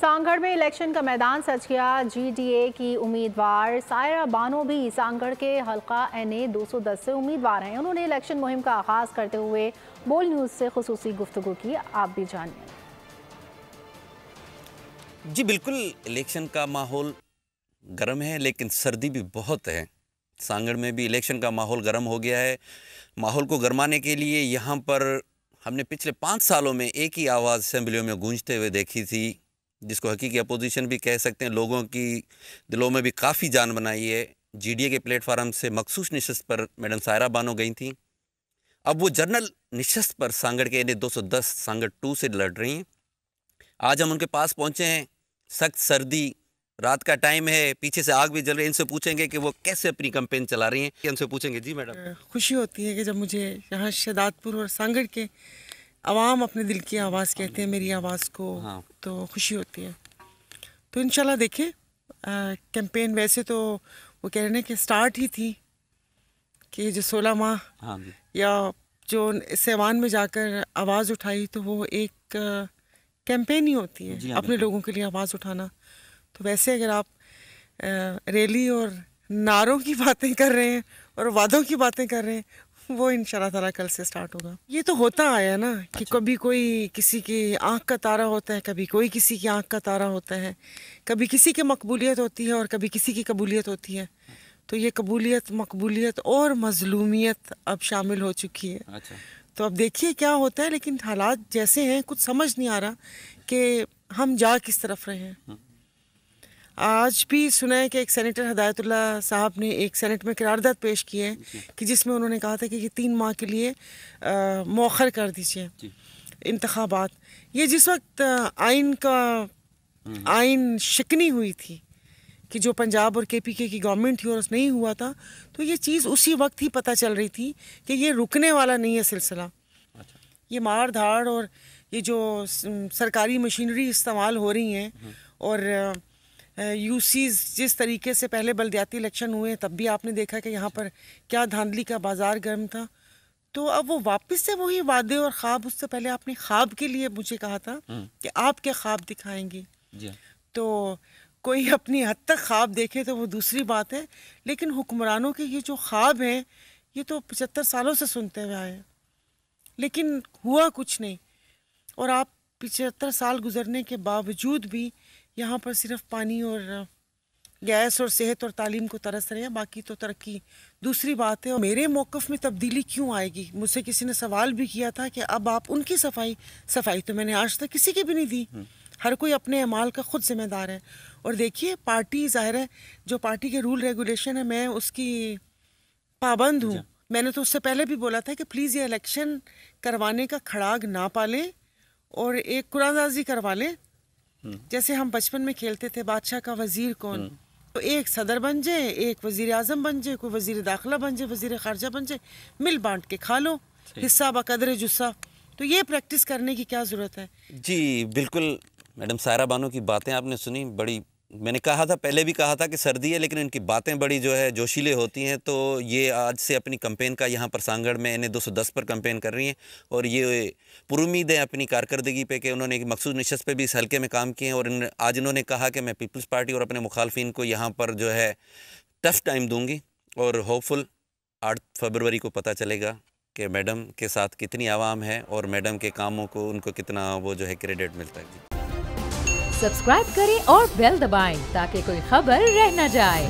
सांगढ़ में इलेक्शन का मैदान सज गया। जीडीए की उम्मीदवार सायरा बानो भी सांगढ़ के हल्का एनए 210 से उम्मीदवार हैं। उन्होंने इलेक्शन मुहिम का आगाज करते हुए बोल न्यूज से खुसूसी गुफ्तगू की। आप भी जानिए। जी बिल्कुल, इलेक्शन का माहौल गर्म है लेकिन सर्दी भी बहुत है। सांगढ़ में भी इलेक्शन का माहौल गर्म हो गया है। माहौल को गरमाने के लिए यहाँ पर हमने पिछले 5 सालों में एक ही आवाज़ असेंबलियों में गूंजते हुए देखी थी, जिसको हकीकी अपोजिशन भी कह सकते हैं। लोगों की दिलों में भी काफ़ी जान बनाई है। जीडीए के प्लेटफार्म से मखसूस नशस्त पर मैडम सायरा बानो गई थी। अब वो जनरल नशस्त पर सांगढ़ के एनए 210 सांगढ़ 2 से लड़ रही हैं। आज हम उनके पास पहुँचे हैं। सख्त सर्दी, रात का टाइम है, पीछे से आग भी जल रही है। इनसे पूछेंगे कि वो कैसे अपनी कैंपेन चला रही हैं। इनसे पूछेंगे। जी मैडम, खुशी होती है कि जब मुझे यहाँ शहदादपुर और सांगढ़ के अवाम अपने दिल की आवाज़ कहते हैं मेरी आवाज़ को। हाँ। तो खुशी होती है। तो इंशाल्लाह देखें कैंपेन। वैसे तो वो कह रहे हैं कि स्टार्ट ही थी कि जो 16 माह हाँ या जो सेवान में जाकर आवाज़ उठाई, तो वो एक कैंपेन ही होती है अपने लोगों के लिए आवाज़ उठाना। तो वैसे अगर आप रैली और नारों की बातें कर रहे हैं और वादों की बातें कर रहे हैं, वो इंशाल्लाह ताला कल से स्टार्ट होगा। ये तो होता आया ना कि कभी कोई किसी की आंख का तारा होता है, कभी कोई किसी की आंख का तारा होता है, कभी किसी की मकबूलियत होती है और कभी किसी की कबूलियत होती है। तो ये कबूलियत, मकबूलियत और मजलूमियत अब शामिल हो चुकी है। तो अब देखिए क्या होता है। लेकिन हालात जैसे हैं कुछ समझ नहीं आ रहा कि हम जा किस तरफ रहे हैं। आज भी सुना है कि एक सेनेटर हिदायतुल्लाह साहब ने एक सेनेट में करारदाद पेश की है कि जिसमें उन्होंने कहा था कि ये 3 माह के लिए मौखर कर दीजिए इंतखाबात। ये जिस वक्त आइन शिकनी हुई थी कि जो पंजाब और केपीके की गवर्नमेंट थी और नहीं हुआ था, तो ये चीज़ उसी वक्त ही पता चल रही थी कि ये रुकने वाला नहीं है सिलसिला। ये मार धाड़ और ये जो सरकारी मशीनरी इस्तेमाल हो रही हैं और यूसीज जिस तरीके से पहले बल्दियाती इलेक्शन हुए तब भी आपने देखा कि यहाँ पर क्या धांधली का बाजार गर्म था। तो अब वो वापस से वही वादे और ख्वाब। उससे पहले आपने ख्वाब के लिए मुझे कहा था कि आप क्या ख्वाब दिखाएंगे। तो कोई अपनी हद तक ख्वाब देखे तो वो दूसरी बात है, लेकिन हुक्मरानों के ये जो ख्वाब हैं ये तो 75 सालों से सुनते हुए आए हैं, लेकिन हुआ कुछ नहीं। और आप 75 साल गुजरने के बावजूद भी यहाँ पर सिर्फ पानी और गैस और सेहत और तालीम को तरस रहे हैं, बाकी तो तरक्की दूसरी बात है। और मेरे मौक़िफ़ में तब्दीली क्यों आएगी? मुझसे किसी ने सवाल भी किया था कि अब आप उनकी सफाई तो मैंने आज तक किसी की भी नहीं दी। हर कोई अपने अमाल का खुद जिम्मेदार है। और देखिए पार्टी ज़ाहिर है जो पार्टी के रूल रेगुलेशन है मैं उसकी पाबंद हूँ। मैंने तो उससे पहले भी बोला था कि प्लीज़ ये इलेक्शन करवाने का खड़ाग ना पालें और एक कुरानदाजी करवा लें। जैसे हम बचपन में खेलते थे बादशाह का वजीर कौन, तो एक सदर बन जाए, एक वजीर आजम बन जाए, कोई वजीर दाखिला बन जाए, वजीर खारजा बन जाए, मिल बांट के खा लो हिस्सा बकदर जुस्सा। तो ये प्रैक्टिस करने की क्या ज़रूरत है? जी बिल्कुल मैडम सायरा बानो की बातें आपने सुनी। बड़ी मैंने कहा था, पहले भी कहा था कि सर्दी है लेकिन इनकी बातें बड़ी जो है जोशीले होती हैं। तो ये आज से अपनी कैंपेन का यहाँ पर सांगढ़ में एनए 210 पर कैंपेन कर रही हैं और ये पुरुम्मीद है अपनी कारकर्दगी पे कि उन्होंने एक मखसूस नशस्त पे भी इस हल्के में काम किए हैं। और आज इन्होंने कहा कि मैं पीपल्स पार्टी और अपने मुखालफिन को यहाँ पर जो है टफ टाइम दूँगी और होपफुल 8 फरवरी को पता चलेगा कि मैडम के साथ कितनी आवाम है और मैडम के कामों को उनको कितना वो जो है क्रेडिट मिलता है। सब्सक्राइब करें और बेल दबाएं ताकि कोई खबर रह न जाए।